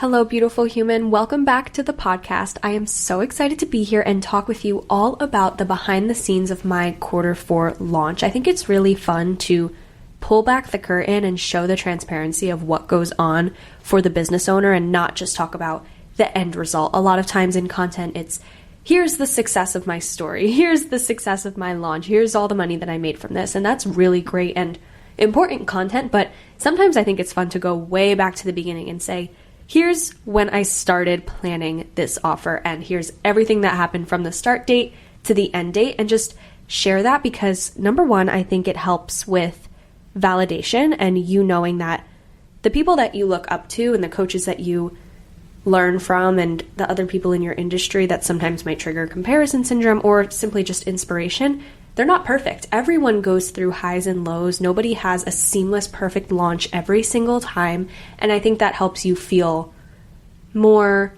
Hello, beautiful human. Welcome back to the podcast. I am so excited to be here and talk with you all about the behind the scenes of my Q4 launch. I think it's really fun to pull back the curtain and show the transparency of what goes on for the business owner and not just talk about the end result. A lot of times in content, it's here's the success of my story. Here's the success of my launch. Here's all the money that I made from this. And that's really great and important content. But sometimes I think it's fun to go way back to the beginning and say, here's when I started planning this offer, and here's everything that happened from the start date to the end date, and just share that because, number one, I think it helps with validation and you knowing that the people that you look up to and the coaches that you learn from and the other people in your industry that sometimes might trigger comparison syndrome or simply just inspiration, they're not perfect. Everyone goes through highs and lows. Nobody has a seamless, perfect launch every single time. And I think that helps you feel more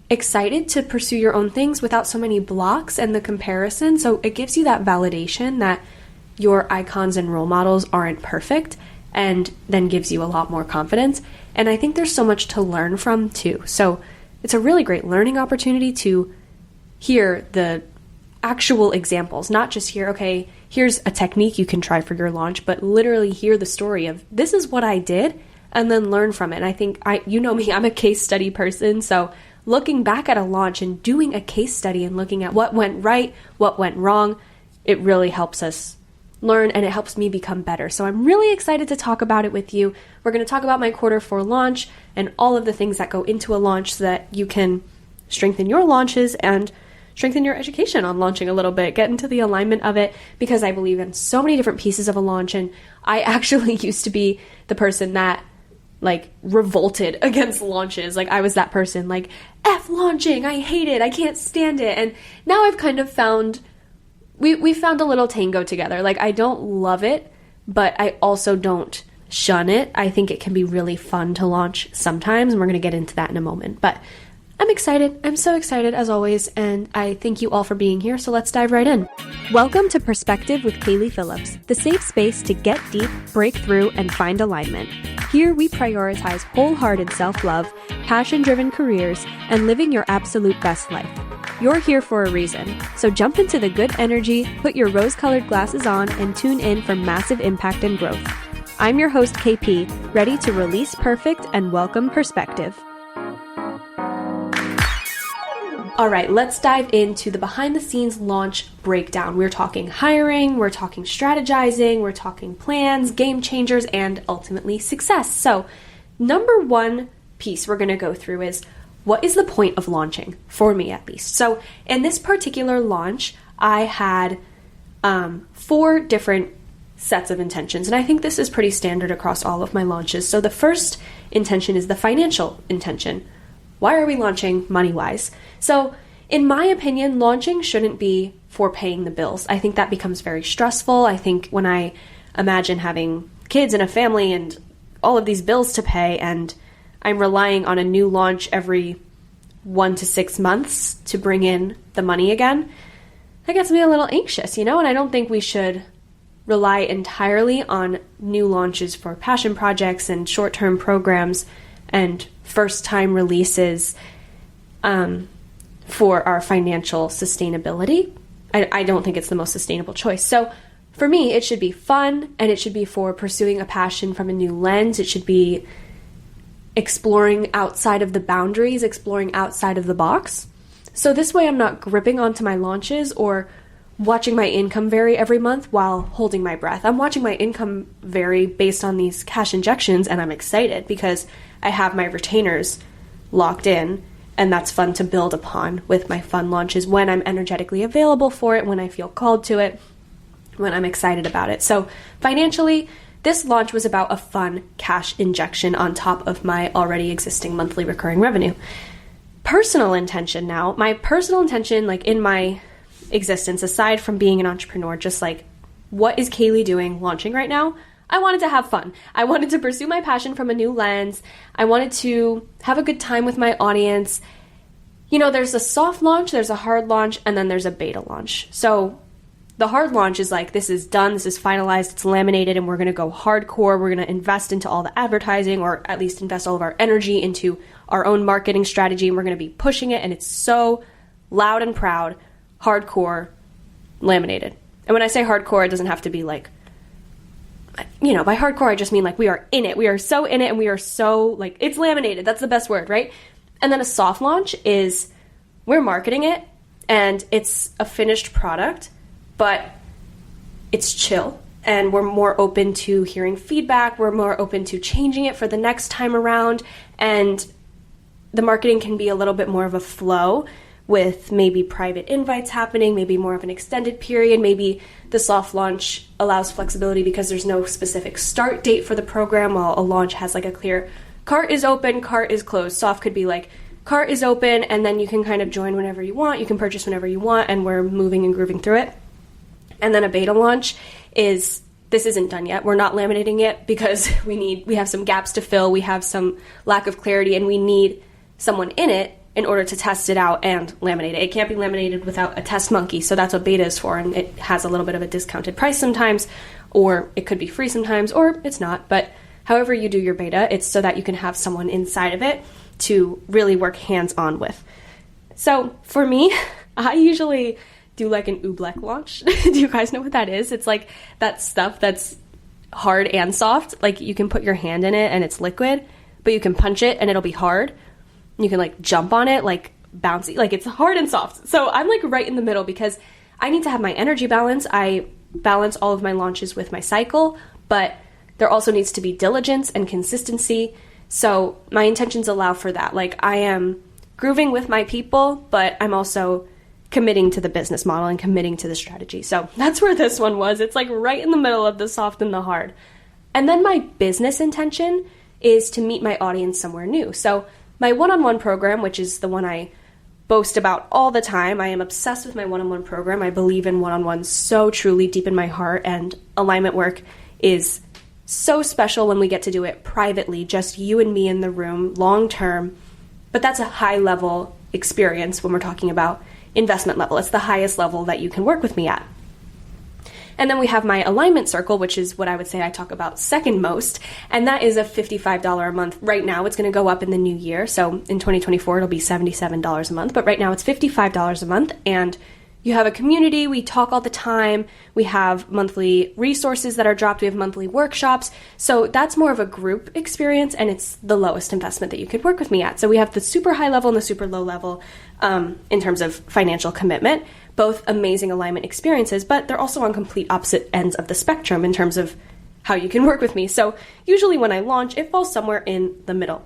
excited to pursue your own things without so many blocks and the comparison. So it gives you that validation that your icons and role models aren't perfect, and then gives you a lot more confidence. And I think there's so much to learn from too. So it's a really great learning opportunity to hear the actual examples, not just hear, okay, here's a technique you can try for your launch, but literally hear the story of this is what I did and then learn from it. And I think you know me, I'm a case study person. So looking back at a launch and doing a case study and looking at what went right, what went wrong, it really helps us learn and it helps me become better. So I'm really excited to talk about it with you. We're going to talk about my Q4 launch and all of the things that go into a launch so that you can strengthen your launches and strengthen your education on launching a little bit, get into the alignment of it, because I believe in so many different pieces of a launch. And I actually used to be the person that revolted against launches. I was that person, F launching, I hate it, I can't stand it. And now I've kind of found, we found a little tango together. I don't love it, but I also don't shun it. I think it can be really fun to launch sometimes, and we're going to get into that in a moment. But I'm excited. I'm so excited as always, and I thank you all for being here, so let's dive right in. Welcome to Perspective with Kaylee Phillips, the safe space to get deep, break through, and find alignment. Here we prioritize wholehearted self-love, passion-driven careers, and living your absolute best life. You're here for a reason, so jump into the good energy, put your rose-colored glasses on, and tune in for massive impact and growth. I'm your host, KP, ready to release perfect and welcome perspective. All right, let's dive into the behind the scenes launch breakdown. We're talking hiring, we're talking strategizing, we're talking plans, game changers, and ultimately success. So number one piece we're going to go through is what is the point of launching, for me at least. So in this particular launch, I had 4 different sets of intentions, and I think this is pretty standard across all of my launches. So the first intention is the financial intention. Why are we launching money-wise? So in my opinion, launching shouldn't be for paying the bills. I think that becomes very stressful. I think when I imagine having kids and a family and all of these bills to pay, and I'm relying on a new launch every 1 to 6 months to bring in the money again, that gets me a little anxious, and I don't think we should rely entirely on new launches for passion projects and short-term programs and first-time releases for our financial sustainability. I don't think it's the most sustainable choice. So for me, it should be fun, and it should be for pursuing a passion from a new lens. It should be exploring outside of the boundaries, exploring outside of the box. So this way I'm not gripping onto my launches or watching my income vary every month while holding my breath. I'm watching my income vary based on these cash injections, and I'm excited because I have my retainers locked in, and that's fun to build upon with my fun launches when I'm energetically available for it, when I feel called to it, when I'm excited about it. So financially, this launch was about a fun cash injection on top of my already existing monthly recurring revenue. Personal intention now, my personal intention, in my existence, aside from being an entrepreneur, just what is Kaylee doing launching right now? I wanted to have fun. I wanted to pursue my passion from a new lens. I wanted to have a good time with my audience. There's a soft launch, there's a hard launch, and then there's a beta launch. So The hard launch is like, this is done, this is finalized, it's laminated, and we're going to go hardcore. We're going to invest into all the advertising, or at least invest all of our energy into our own marketing strategy, and we're going to be pushing it, and it's so loud and proud, hardcore, laminated. And when I say hardcore, it doesn't have to be like, you know, by hardcore, I just mean like we are in it. We are so in it, and we are so like, it's laminated. That's the best word, right? And then a soft launch is we're marketing it, and it's a finished product, but it's chill, and we're more open to hearing feedback. We're more open to changing it for the next time around, and the marketing can be a little bit more of a flow with maybe private invites happening, maybe more of an extended period. Maybe the soft launch allows flexibility because there's no specific start date for the program, while a launch has like a clear cart is open, cart is closed. Soft could be like cart is open, and then you can kind of join whenever you want, you can purchase whenever you want, and we're moving and grooving through it. And then a beta launch is, this isn't done yet. We're not laminating it because we have some gaps to fill. We have some lack of clarity, and we need someone in it in order to test it out and laminate it. It can't be laminated without a test monkey. So that's what beta is for. And it has a little bit of a discounted price sometimes, or it could be free sometimes, or it's not. But however you do your beta, it's so that you can have someone inside of it to really work hands-on with. So for me, I usually do like an oobleck launch. Do you guys know what that is? It's like that stuff that's hard and soft. Like you can put your hand in it and it's liquid, but you can punch it and it'll be hard. You can like jump on it, like bouncy, like it's hard and soft. So I'm like right in the middle because I need to have my energy balance. I balance all of my launches with my cycle, but there also needs to be diligence and consistency. So my intentions allow for that. Like I am grooving with my people, but I'm also committing to the business model and committing to the strategy. So that's where this one was. It's like right in the middle of the soft and the hard. And then my business intention is to meet my audience somewhere new. So my one-on-one program, which is the one I boast about all the time, I am obsessed with my one-on-one program. I believe in one-on-one so truly deep in my heart, and alignment work is so special when we get to do it privately, just you and me in the room, long term. But that's a high level experience when we're talking about investment level. It's the highest level that you can work with me at. And then we have my alignment circle, which is what I would say I talk about second most. And that is a $55 a month. Right now, it's going to go up in the new year. So in 2024, it'll be $77 a month. But right now, it's $55 a month. And you have a community. We talk all the time. We have monthly resources that are dropped. We have monthly workshops. So that's more of a group experience, and it's the lowest investment that you could work with me at. So we have the super high level and the super low level in terms of financial commitment. Both amazing alignment experiences, but they're also on complete opposite ends of the spectrum in terms of how you can work with me. So usually when I launch, it falls somewhere in the middle,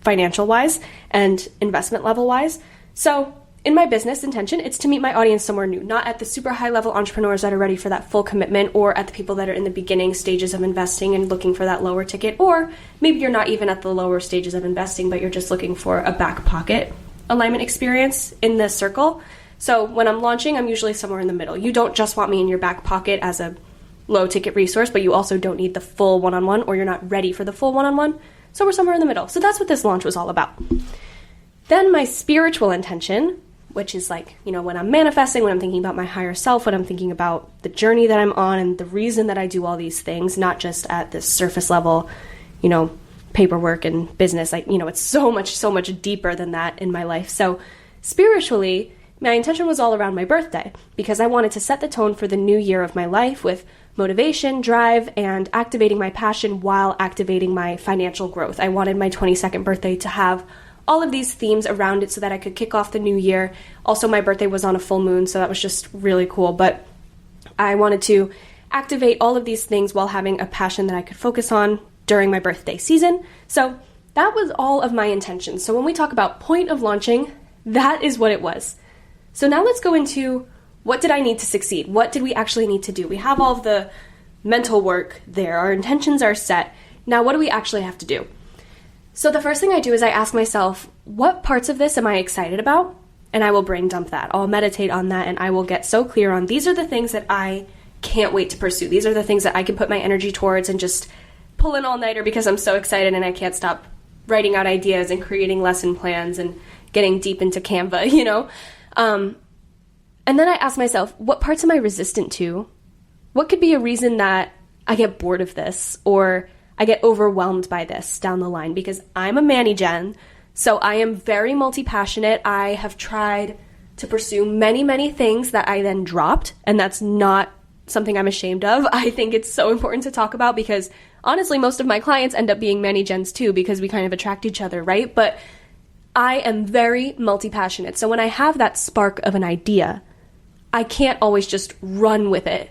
financial-wise and investment level-wise. So in my business intention, it's to meet my audience somewhere new, not at the super high-level entrepreneurs that are ready for that full commitment, or at the people that are in the beginning stages of investing and looking for that lower ticket, or maybe you're not even at the lower stages of investing, but you're just looking for a back pocket alignment experience in this circle. So when I'm launching, I'm usually somewhere in the middle. You don't just want me in your back pocket as a low ticket resource, but you also don't need the full one-on-one, or you're not ready for the full one-on-one. So we're somewhere in the middle. So that's what this launch was all about. Then my spiritual intention, which is like, you know, when I'm manifesting, when I'm thinking about my higher self, when I'm thinking about the journey that I'm on and the reason that I do all these things, not just at this surface level, you know, paperwork and business. Like, you know, it's so much deeper than that in my life. So spiritually, my intention was all around my birthday because I wanted to set the tone for the new year of my life with motivation, drive, and activating my passion while activating my financial growth. I wanted my 22nd birthday to have all of these themes around it so that I could kick off the new year. Also, my birthday was on a full moon, so that was just really cool. But I wanted to activate all of these things while having a passion that I could focus on during my birthday season. So that was all of my intentions. So when we talk about point of launching, that is what it was. So now let's go into what did I need to succeed? What did we actually need to do? We have all of the mental work there. Our intentions are set. Now, what do we actually have to do? So the first thing I do is I ask myself, what parts of this am I excited about? And I will brain dump that. I'll meditate on that, and I will get so clear on these are the things that I can't wait to pursue. These are the things that I can put my energy towards and just pull an all-nighter because I'm so excited and I can't stop writing out ideas and creating lesson plans and getting deep into Canva, you know? And then I ask myself, what parts am I resistant to? What could be a reason that I get bored of this or I get overwhelmed by this down the line? Because I'm a Manny-gen, so I am very multi-passionate. I have tried to pursue many, many things that I then dropped, and that's not something I'm ashamed of. I think it's so important to talk about because honestly, most of my clients end up being Manny-gens too because we kind of attract each other, right? But I am very multi-passionate. So when I have that spark of an idea, I can't always just run with it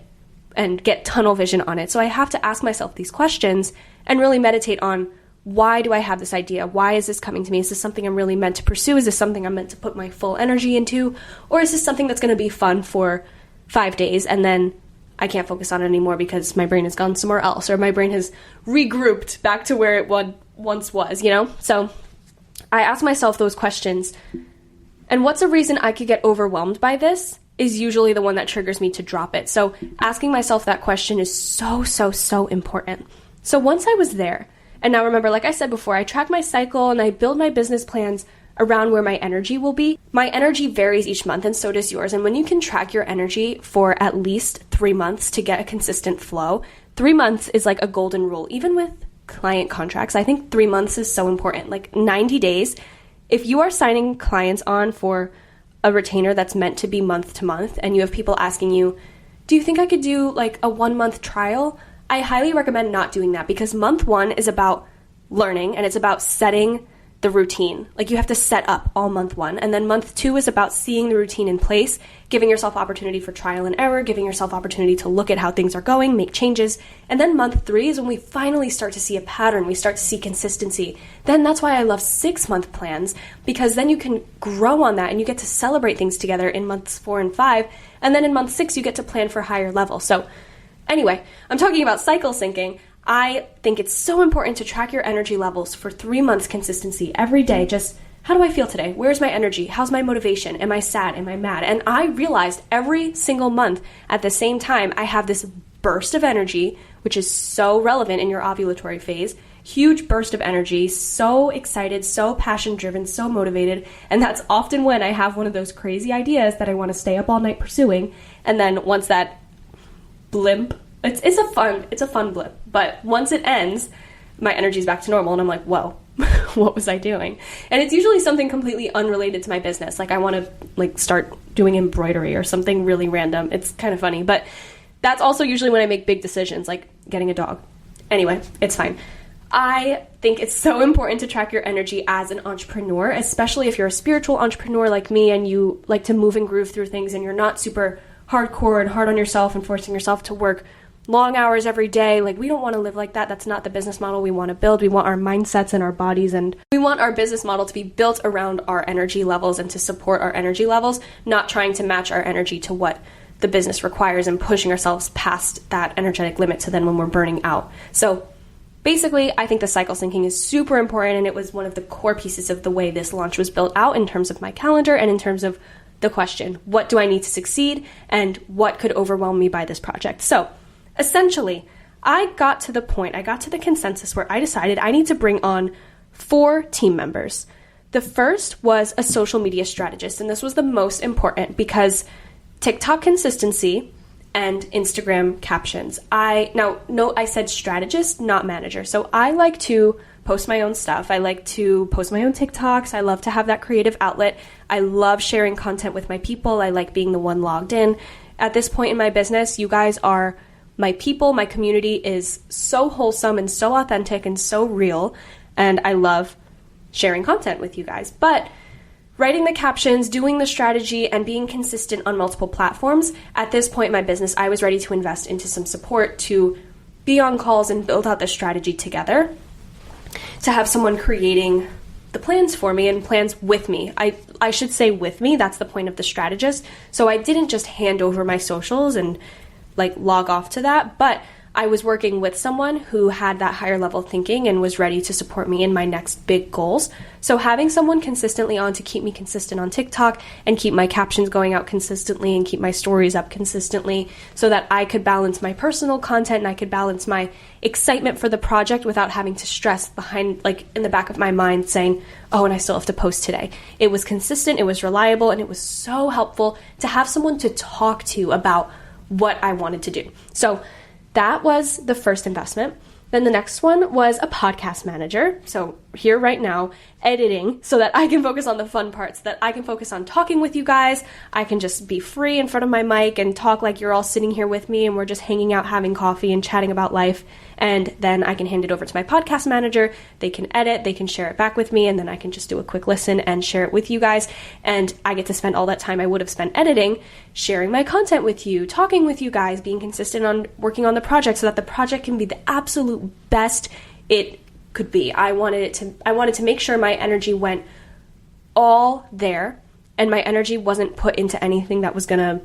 and get tunnel vision on it. So I have to ask myself these questions and really meditate on, why do I have this idea? Why is this coming to me? Is this something I'm really meant to pursue? Is this something I'm meant to put my full energy into? Or is this something that's going to be fun for 5 days and then I can't focus on it anymore because my brain has gone somewhere else or my brain has regrouped back to where it once was, you know? So I ask myself those questions. And what's a reason I could get overwhelmed by this is usually the one that triggers me to drop it. So asking myself that question is so important. So once I was there, and now remember, like I said before, I track my cycle and I build my business plans around where my energy will be. My energy varies each month and so does yours. And when you can track your energy for at least 3 months to get a consistent flow, 3 months is like a golden rule. Even with client contracts, I think 3 months is so important. Like 90 days, if you are signing clients on for a retainer that's meant to be month to month and you have people asking you, do you think I could do like a 1 month trial? I highly recommend not doing that because month 1 is about learning and it's about setting the routine. Like you have to set up all month 1. And then month 2 is about seeing the routine in place, giving yourself opportunity for trial and error, giving yourself opportunity to look at how things are going, make changes. And then month 3 is when we finally start to see a pattern. We start to see consistency. Then that's why I love 6-month plans, because then you can grow on that and you get to celebrate things together in months 4 and 5. And then in month 6, you get to plan for higher level. So anyway, I'm talking about cycle syncing. I think it's so important to track your energy levels for 3 months consistency every day. Just, how do I feel today? Where's my energy? How's my motivation? Am I sad? Am I mad? And I realized every single month at the same time, I have this burst of energy, which is so relevant in your ovulatory phase. Huge burst of energy, so excited, so passion driven, so motivated. And that's often when I have one of those crazy ideas that I want to stay up all night pursuing. And then once that blimp, it's a fun blip, but once it ends, my energy's back to normal and I'm like, whoa, what was I doing? And it's usually something completely unrelated to my business. Like I want to like start doing embroidery or something really random. It's kind of funny, but that's also usually when I make big decisions, like getting a dog. Anyway, it's fine. I think it's so important to track your energy as an entrepreneur, especially if you're a spiritual entrepreneur like me and you like to move and groove through things and you're not super hardcore and hard on yourself and forcing yourself to work long hours every day. Like we don't want to live like that. That's not the business model we want to build. We want our mindsets and our bodies, and we want our business model to be built around our energy levels and to support our energy levels, not trying to match our energy to what the business requires and pushing ourselves past that energetic limit to then when we're burning out. So basically, I think the cycle syncing is super important, and it was one of the core pieces of the way this launch was built out in terms of my calendar and in terms of the question, what do I need to succeed and what could overwhelm me by this project? So essentially, I got to the consensus where I decided I need to bring on 4 team members. The first was a social media strategist, and this was the most important because TikTok consistency and Instagram captions. I said strategist, not manager. So I like to post my own stuff. I like to post my own TikToks. I love to have that creative outlet. I love sharing content with my people. I like being the one logged in. At this point in my business, you guys are my people. My community is so wholesome and so authentic and so real, and I love sharing content with you guys. But writing the captions, doing the strategy, and being consistent on multiple platforms, at this point in my business, I was ready to invest into some support to be on calls and build out the strategy together, to have someone creating the plans for me and plans with me. I should say with me, that's the point of the strategist. So I didn't just hand over my socials and like log off to that, but I was working with someone who had that higher level thinking and was ready to support me in my next big goals. So having someone consistently on to keep me consistent on TikTok and keep my captions going out consistently and keep my stories up consistently so that I could balance my personal content and I could balance my excitement for the project without having to stress behind, like in the back of my mind saying, oh, and I still have to post today. It was consistent, it was reliable, and it was so helpful to have someone to talk to about what I wanted to do. So that was the first investment. Then the next one was a podcast manager. So here right now, editing so that I can focus on the fun parts, that I can focus on talking with you guys. I can just be free in front of my mic and talk like you're all sitting here with me and we're just hanging out, having coffee and chatting about life. And then I can hand it over to my podcast manager. They can edit, they can share it back with me, and then I can just do a quick listen and share it with you guys. And I get to spend all that time I would have spent editing, sharing my content with you, talking with you guys, being consistent on working on the project so that the project can be the absolute best it could be. I wanted to make sure my energy went all there and my energy wasn't put into anything that was gonna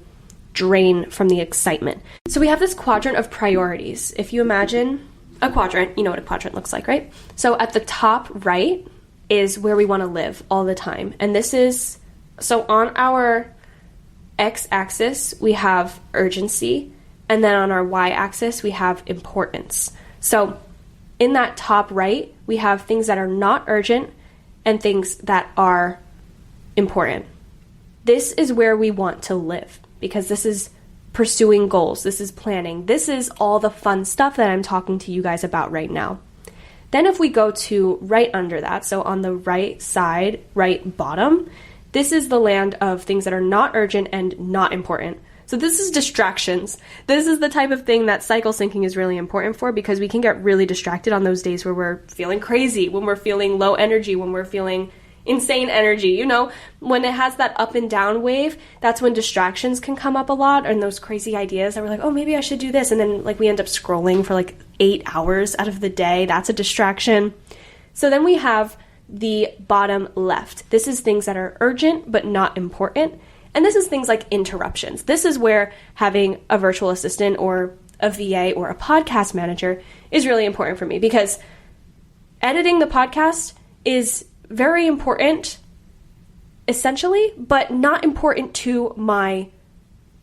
drain from the excitement. So we have this quadrant of priorities. If you imagine a quadrant, you know what a quadrant looks like, right? So at the top right is where we want to live all the time. And this is, so on our x-axis, we have urgency, and then on our y-axis, we have importance. So in that top right, we have things that are not urgent and things that are important. This is where we want to live because this is pursuing goals. This is planning. This is all the fun stuff that I'm talking to you guys about right now. Then if we go to right under that, so on the right side, right bottom, this is the land of things that are not urgent and not important. So this is distractions. This is the type of thing that cycle syncing is really important for because we can get really distracted on those days where we're feeling crazy, when we're feeling low energy, when we're feeling insane energy. You know, when it has that up and down wave, that's when distractions can come up a lot and those crazy ideas that we're like, oh, maybe I should do this. And then like we end up scrolling for like 8 hours out of the day. That's a distraction. So then we have the bottom left. This is things that are urgent but not important. And this is things like interruptions. This is where having a virtual assistant or a VA or a podcast manager is really important for me because editing the podcast is very important, essentially, but not important to my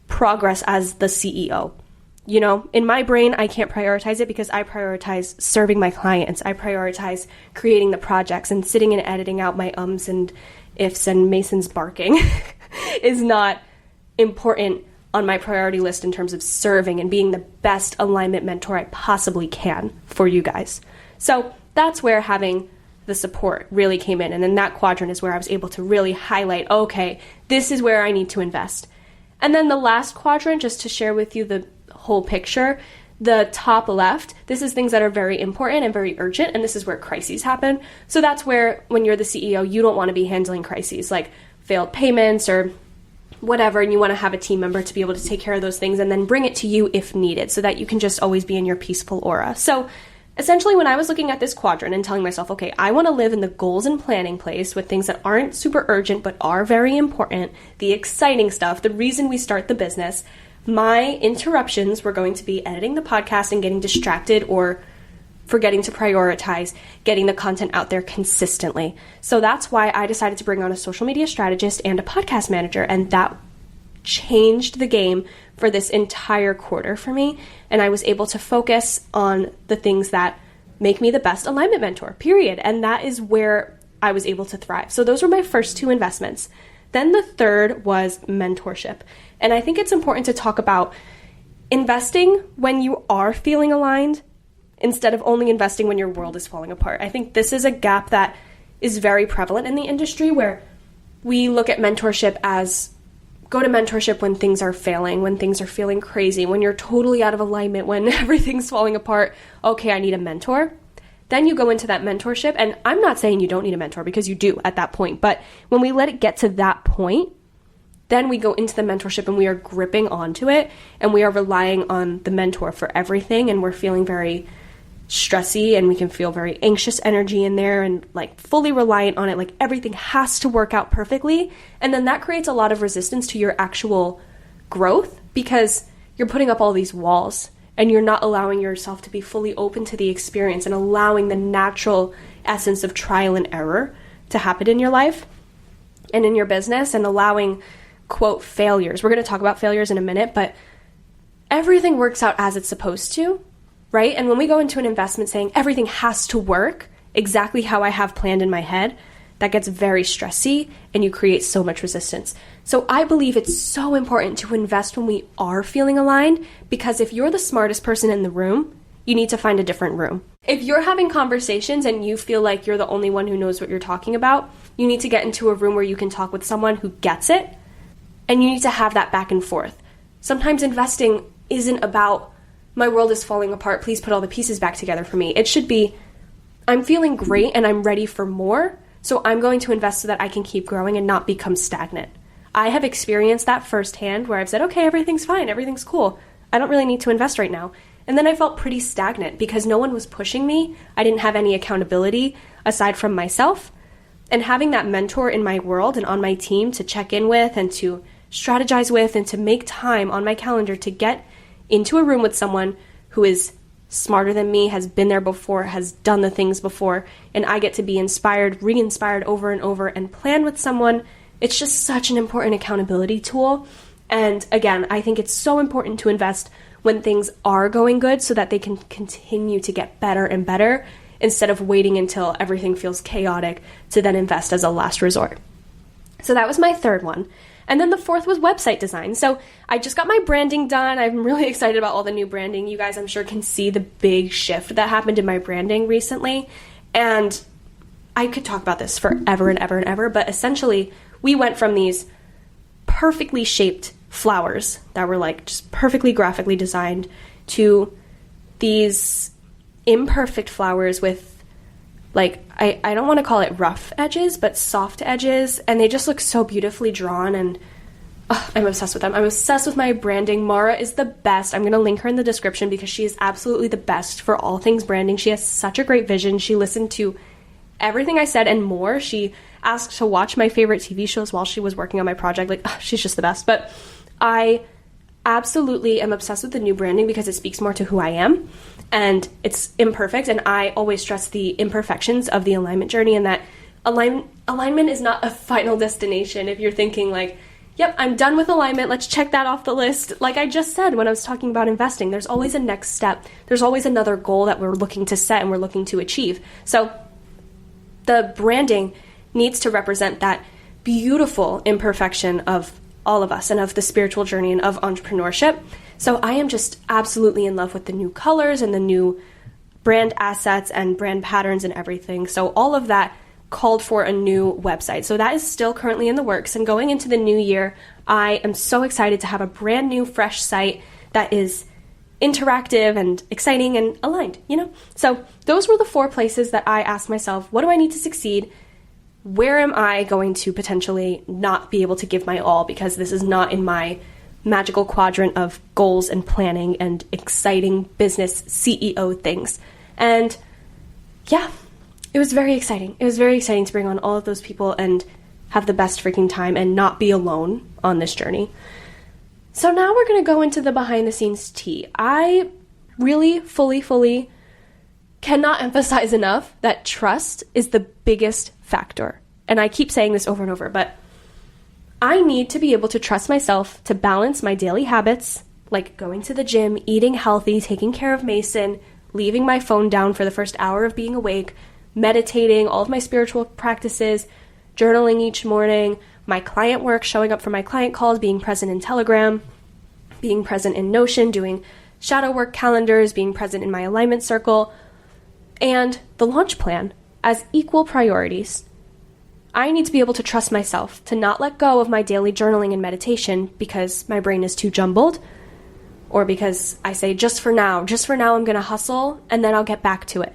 progress as the CEO. You know, in my brain, I can't prioritize it because I prioritize serving my clients. I prioritize creating the projects, and sitting and editing out my ums and ifs and Mason's barking is not important on my priority list in terms of serving and being the best alignment mentor I possibly can for you guys. So that's where having the support really came in. And then that quadrant is where I was able to really highlight, okay, this is where I need to invest. And then the last quadrant, just to share with you the whole picture, the top left, this is things that are very important and very urgent, and this is where crises happen. So that's where, when you're the CEO, you don't want to be handling crises like failed payments or whatever, and you want to have a team member to be able to take care of those things and then bring it to you if needed so that you can just always be in your peaceful aura. So essentially, when I was looking at this quadrant and telling myself, okay, I want to live in the goals and planning place with things that aren't super urgent but are very important, the exciting stuff, the reason we start the business, my interruptions were going to be editing the podcast and getting distracted or forgetting to prioritize getting the content out there consistently. So that's why I decided to bring on a social media strategist and a podcast manager, and that changed the game for this entire quarter for me. And I was able to focus on the things that make me the best alignment mentor, period. And that is where I was able to thrive. So those were my first two investments. Then the third was mentorship. And I think it's important to talk about investing when you are feeling aligned instead of only investing when your world is falling apart. I think this is a gap that is very prevalent in the industry where we look at mentorship as go to mentorship when things are failing, when things are feeling crazy, when you're totally out of alignment, when everything's falling apart. Okay, I need a mentor. Then you go into that mentorship, and I'm not saying you don't need a mentor because you do at that point, but when we let it get to that point, then we go into the mentorship and we are gripping onto it and we are relying on the mentor for everything, and we're feeling very stressy and we can feel very anxious energy in there and like fully reliant on it, like everything has to work out perfectly. And then that creates a lot of resistance to your actual growth because you're putting up all these walls and you're not allowing yourself to be fully open to the experience and allowing the natural essence of trial and error to happen in your life and in your business, and allowing, quote, failures. We're going to talk about failures in a minute, but everything works out as it's supposed to, right? And when we go into an investment saying everything has to work exactly how I have planned in my head, that gets very stressy and you create so much resistance. So I believe it's so important to invest when we are feeling aligned, because if you're the smartest person in the room, you need to find a different room. If you're having conversations and you feel like you're the only one who knows what you're talking about, you need to get into a room where you can talk with someone who gets it, and you need to have that back and forth. Sometimes investing isn't about, my world is falling apart, please put all the pieces back together for me. It should be, I'm feeling great and I'm ready for more, so I'm going to invest so that I can keep growing and not become stagnant. I have experienced that firsthand where I've said, okay, everything's fine, everything's cool, I don't really need to invest right now. And then I felt pretty stagnant because no one was pushing me. I didn't have any accountability aside from myself. And having that mentor in my world and on my team to check in with and to strategize with and to make time on my calendar to get into a room with someone who is smarter than me, has been there before, has done the things before, and I get to be inspired, re-inspired over and over and plan with someone. It's just such an important accountability tool. And again, I think it's so important to invest when things are going good so that they can continue to get better and better instead of waiting until everything feels chaotic to then invest as a last resort. So that was my third one. And then the fourth was website design. So I just got my branding done. I'm really excited about all the new branding. You guys, I'm sure, can see the big shift that happened in my branding recently. And I could talk about this forever and ever and ever, but essentially we went from these perfectly shaped flowers that were like just perfectly graphically designed to these imperfect flowers with, like, I don't want to call it rough edges, but soft edges, and they just look so beautifully drawn, and I'm obsessed with them. I'm obsessed with my branding. Mara is the best. I'm going to link her in the description because she is absolutely the best for all things branding. She has such a great vision. She listened to everything I said and more. She asked to watch my favorite TV shows while she was working on my project. Like, she's just the best. But I absolutely am obsessed with the new branding because it speaks more to who I am, and it's imperfect, and I always stress the imperfections of the alignment journey, and that alignment is not a final destination. If you're thinking like, yep, I'm done with alignment, let's check that off the list. Like I just said when I was talking about investing, there's always a next step. There's always another goal that we're looking to set and we're looking to achieve. So the branding needs to represent that beautiful imperfection of all of us and of the spiritual journey and of entrepreneurship. So I am just absolutely in love with the new colors and the new brand assets and brand patterns and everything. So all of that called for a new website. So that is still currently in the works. And going into the new year, I am so excited to have a brand new, fresh site that is interactive and exciting and aligned, you know? So those were the 4 places that I asked myself, what do I need to succeed? Where am I going to potentially not be able to give my all because this is not in my magical quadrant of goals and planning and exciting business CEO things? And yeah, it was very exciting. It was very exciting to bring on all of those people and have the best freaking time and not be alone on this journey. So now we're going to go into the behind the scenes tea. I really fully cannot emphasize enough that trust is the biggest factor. And I keep saying this over and over, but I need to be able to trust myself to balance my daily habits, like going to the gym, eating healthy, taking care of Mason, leaving my phone down for the first hour of being awake, meditating, all of my spiritual practices, journaling each morning, my client work, showing up for my client calls, being present in Telegram, being present in Notion, doing shadow work calendars, being present in my alignment circle, and the launch plan as equal priorities. I need to be able to trust myself to not let go of my daily journaling and meditation because my brain is too jumbled, or because I say, just for now I'm going to hustle and then I'll get back to it.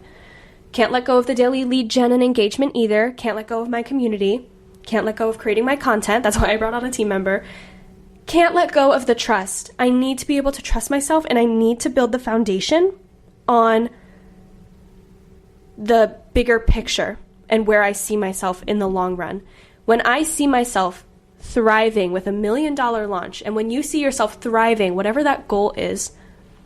Can't let go of the daily lead gen and engagement either. Can't let go of my community. Can't let go of creating my content. That's why I brought on a team member. Can't let go of the trust. I need to be able to trust myself, and I need to build the foundation on the bigger picture and where I see myself in the long run. When I see myself thriving with $1 million launch, and when you see yourself thriving, whatever that goal is,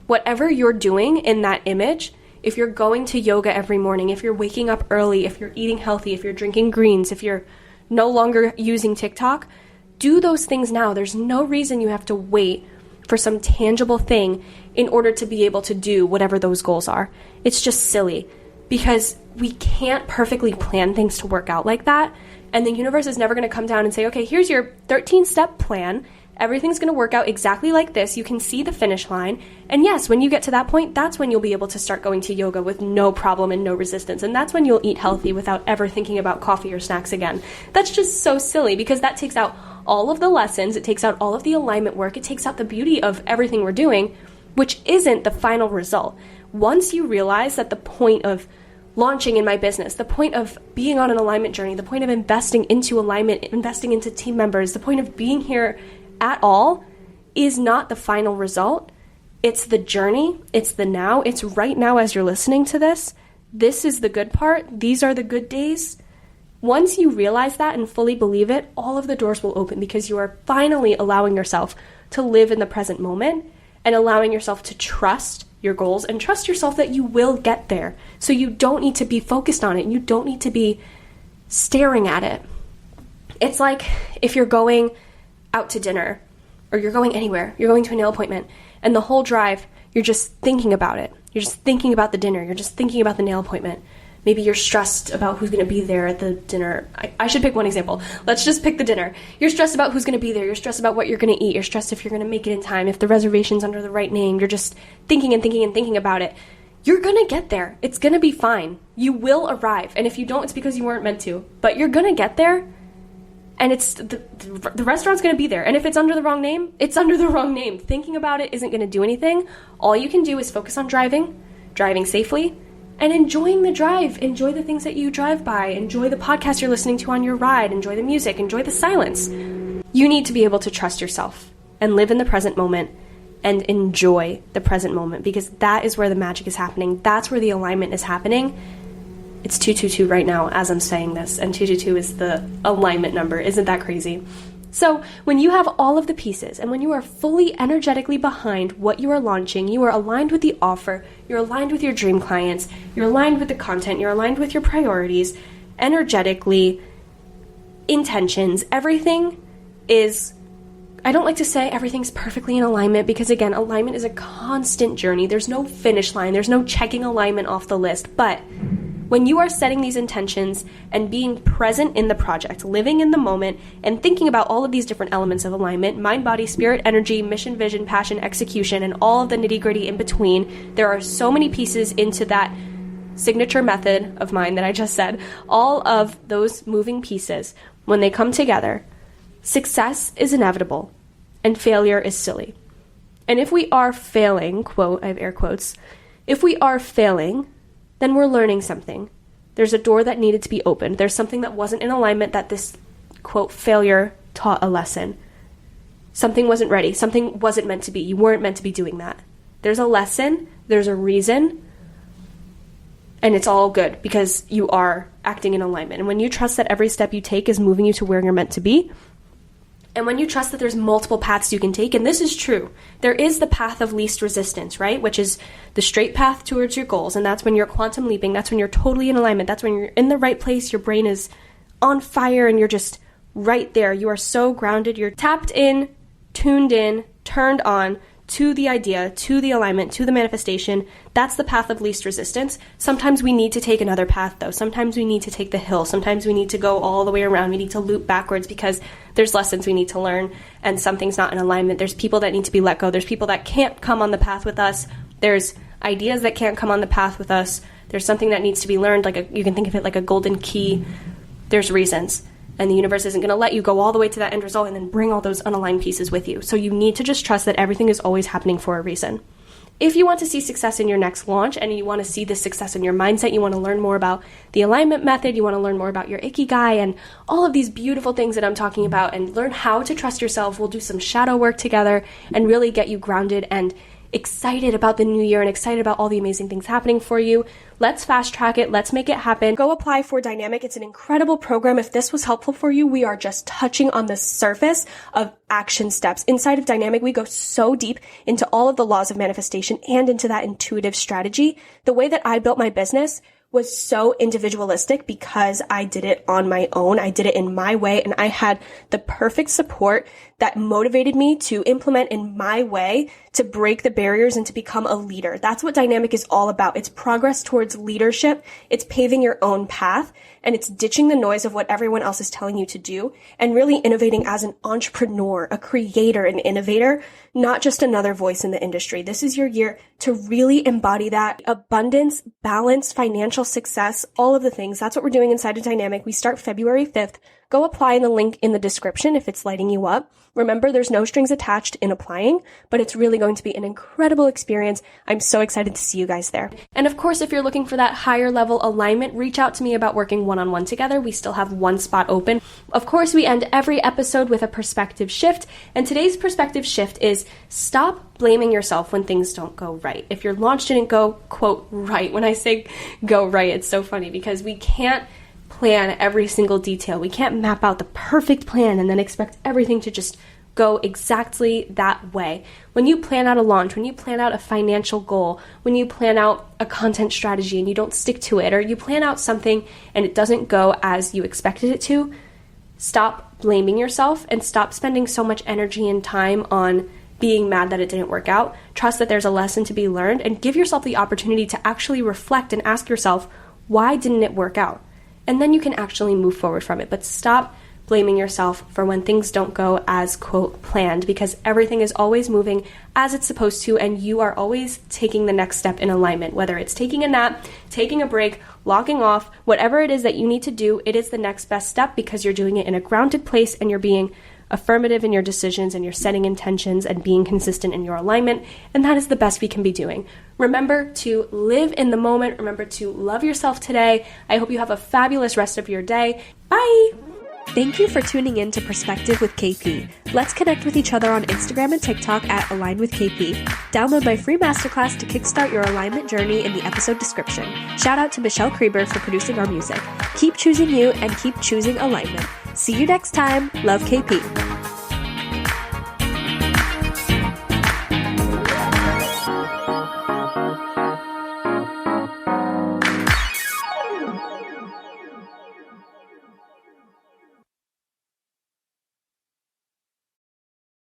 whatever you're doing in that image, if you're going to yoga every morning, if you're waking up early, if you're eating healthy, if you're drinking greens, if you're no longer using TikTok, do those things now. There's no reason you have to wait for some tangible thing in order to be able to do whatever those goals are. It's just silly because we can't perfectly plan things to work out like that. And the universe is never going to come down and say, okay, here's your 13-step plan. Everything's going to work out exactly like this. You can see the finish line. And yes, when you get to that point, that's when you'll be able to start going to yoga with no problem and no resistance. And that's when you'll eat healthy without ever thinking about coffee or snacks again. That's just so silly because that takes out all of the lessons. It takes out all of the alignment work. It takes out the beauty of everything we're doing, which isn't the final result. Once you realize that the point of launching in my business, the point of being on an alignment journey, the point of investing into alignment, investing into team members, the point of being here at all is not the final result. It's the journey. It's the now. It's right now as you're listening to this. This is the good part. These are the good days. Once you realize that and fully believe it, all of the doors will open because you are finally allowing yourself to live in the present moment and allowing yourself to trust your goals and trust yourself that you will get there. So you don't need to be focused on it. You don't need to be staring at it. It's like if you're going out to dinner or you're going anywhere, you're going to a nail appointment, and the whole drive, you're just thinking about it. You're just thinking about the dinner. You're just thinking about the nail appointment. Maybe you're stressed about who's going to be there at the dinner. I should pick one example. Let's just pick the dinner. You're stressed about who's going to be there. You're stressed about what you're going to eat. You're stressed if you're going to make it in time, if the reservation's under the right name. You're just thinking and thinking and thinking about it. You're going to get there. It's going to be fine. You will arrive. And if you don't, it's because you weren't meant to. But you're going to get there, and it's the restaurant's going to be there. And if it's under the wrong name, it's under the wrong name. Thinking about it isn't going to do anything. All you can do is focus on driving safely, and enjoying the drive. Enjoy the things that you drive by. Enjoy the podcast you're listening to on your ride. Enjoy the music. Enjoy the silence. You need to be able to trust yourself and live in the present moment and enjoy the present moment, because that is where the magic is happening. That's where the alignment is happening. It's 222 right now as I'm saying this, and 222 is the alignment number. Isn't that crazy? So when you have all of the pieces and when you are fully energetically behind what you are launching, you are aligned with the offer, you're aligned with your dream clients, you're aligned with the content, you're aligned with your priorities, energetically, intentions, everything is, I don't like to say everything's perfectly in alignment because, again, alignment is a constant journey. There's no finish line. There's no checking alignment off the list. But when you are setting these intentions and being present in the project, living in the moment, and thinking about all of these different elements of alignment, mind, body, spirit, energy, mission, vision, passion, execution, and all of the nitty-gritty in between, there are so many pieces into that signature method of mine that I just said. All of those moving pieces, when they come together, success is inevitable and failure is silly. And if we are failing, quote, I have air quotes, if we are failing, then we're learning something. There's a door that needed to be opened. There's something that wasn't in alignment that this, quote, failure taught a lesson. Something wasn't ready. Something wasn't meant to be. You weren't meant to be doing that. There's a lesson. There's a reason. And it's all good because you are acting in alignment. And when you trust that every step you take is moving you to where you're meant to be, and when you trust that there's multiple paths you can take, and this is true, there is the path of least resistance, right? Which is the straight path towards your goals. And that's when you're quantum leaping. That's when you're totally in alignment. That's when you're in the right place. Your brain is on fire and you're just right there. You are so grounded. You're tapped in, tuned in, turned on to the idea, to the alignment, to the manifestation. That's the path of least resistance. Sometimes we need to take another path, though. Sometimes we need to take the hill. Sometimes we need to go all the way around. We need to loop backwards because there's lessons we need to learn and something's not in alignment. There's people that need to be let go. There's people that can't come on the path with us. There's ideas that can't come on the path with us. There's something that needs to be learned. You can think of it like a golden key. There's reasons. And the universe isn't going to let you go all the way to that end result and then bring all those unaligned pieces with you. So you need to just trust that everything is always happening for a reason. If you want to see success in your next launch and you want to see the success in your mindset, you want to learn more about the alignment method, you want to learn more about your ikigai and all of these beautiful things that I'm talking about and learn how to trust yourself, we'll do some shadow work together and really get you grounded and excited about the new year and excited about all the amazing things happening for you. Let's fast track it. Let's make it happen. Go apply for Dynamic. It's an incredible program. If this was helpful for you, we are just touching on the surface of action steps. Inside of Dynamic, we go so deep into all of the laws of manifestation and into that intuitive strategy. The way that I built my business was so individualistic because I did it on my own. I did it in my way, and I had the perfect support that motivated me to implement in my way to break the barriers and to become a leader. That's what Dynamic is all about. It's progress towards leadership. It's paving your own path, and it's ditching the noise of what everyone else is telling you to do and really innovating as an entrepreneur, a creator, an innovator, not just another voice in the industry. This is your year to really embody that abundance, balance, financial success, all of the things. That's what we're doing inside of Dynamic. We start February 5th. Go apply in the link in the description if it's lighting you up. Remember, there's no strings attached in applying, but it's really going to be an incredible experience. I'm so excited to see you guys there. And of course, if you're looking for that higher level alignment, reach out to me about working one-on-one together. We still have one spot open. Of course, we end every episode with a perspective shift, and today's perspective shift is stop blaming yourself when things don't go right. If your launch didn't go, quote, right. When I say go right, it's so funny because we can't plan every single detail. We can't map out the perfect plan and then expect everything to just go exactly that way. When you plan out a launch, when you plan out a financial goal, when you plan out a content strategy and you don't stick to it, or you plan out something and it doesn't go as you expected it to, stop blaming yourself and stop spending so much energy and time on being mad that it didn't work out. Trust that there's a lesson to be learned and give yourself the opportunity to actually reflect and ask yourself, why didn't it work out? And then you can actually move forward from it. But stop blaming yourself for when things don't go as, quote, planned, because everything is always moving as it's supposed to, and you are always taking the next step in alignment. Whether it's taking a nap, taking a break, logging off, whatever it is that you need to do, it is the next best step because you're doing it in a grounded place and you're being affirmative in your decisions and you're setting intentions and being consistent in your alignment, and that is the best we can be doing. Remember to live in the moment. Remember to love yourself today. I hope you have a fabulous rest of your day. Bye! Thank you for tuning in to Perspective with KP. Let's connect with each other on Instagram and TikTok at Align with KP. Download my free masterclass to kickstart your alignment journey in the episode description. Shout out to Michelle Kreber for producing our music. Keep choosing you and keep choosing alignment. See you next time. Love, KP.